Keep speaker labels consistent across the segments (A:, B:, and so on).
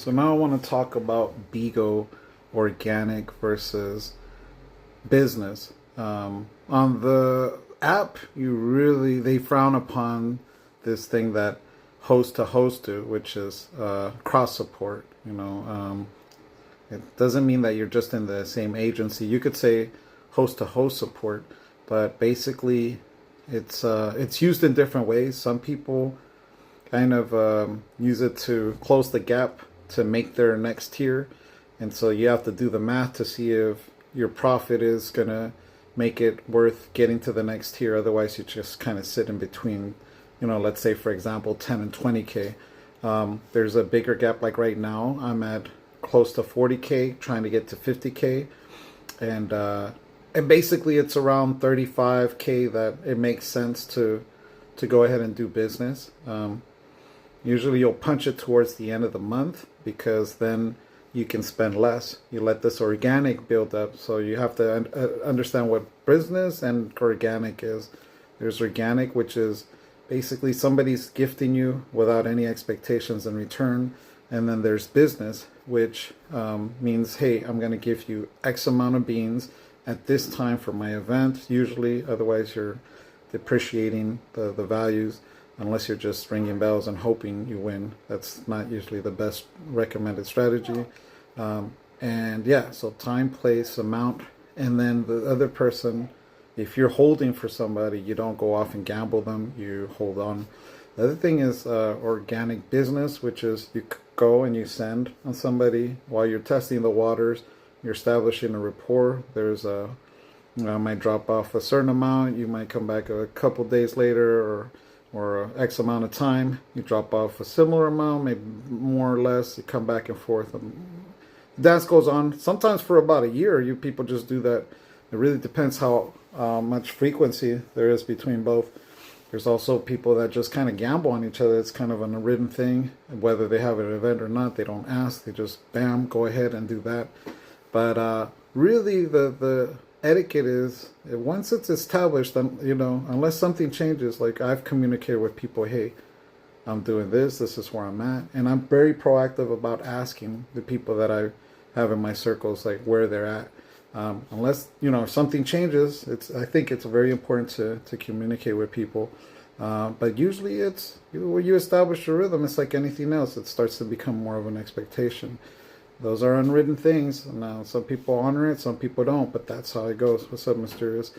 A: So now I want to talk about Bigo Organic versus business. On the app, they frown upon this thing that host to host do, which is cross support. It doesn't mean that you're just in the same agency. You could say host to host support, but basically, it's used in different ways. Some people kind of use it to close the gap to make their next tier. And so you have to do the math to see if your profit is going to make it worth getting to the next tier. Otherwise, you just kind of sit in between, let's say, for example, 10 and 20K. There's a bigger gap. Like right now, I'm at close to 40K, trying to get to 50K. And basically, it's around 35K that it makes sense to go ahead and do business. Usually you'll punch it towards the end of the month because then you can spend less. You let this organic build up. So you have to understand what business and organic is. There's organic, which is basically somebody's gifting you without any expectations in return. And then there's business, which means, hey, I'm going to give you X amount of beans at this time for my event, usually. Otherwise, you're depreciating the values. Unless you're just ringing bells and hoping you win. That's not usually the best recommended strategy. And yeah, so time, place, amount, and then the other person, if you're holding for somebody, you don't go off and gamble them, you hold on. The other thing is organic business, which is you go and you send on somebody while you're testing the waters, you're establishing a rapport. There's might drop off a certain amount, you might come back a couple days later, or X amount of time, you drop off a similar amount, maybe more or less, you come back and forth. The dance goes on, sometimes for about a year. You people just do that. It really depends how much frequency there is between both. There's also people that just kind of gamble on each other. It's kind of an unwritten thing. Whether they have an event or not, they don't ask. They just, bam, go ahead and do that. But really, the etiquette is, once it's established, then unless something changes, like I've communicated with people, hey, I'm doing this is where I'm at, and I'm very proactive about asking the people that I have in my circles like where they're at. Unless if something changes, I think it's very important to communicate with people, but usually it's when you establish a rhythm, it's like anything else, it starts to become more of an expectation. Those are unwritten things. Now, some people honor it, some people don't, but that's how it goes. What's up, Mysterious?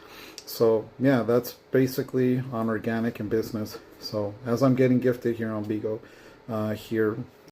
A: So, yeah, that's basically on organic and business. So, as I'm getting gifted here on Bigo, here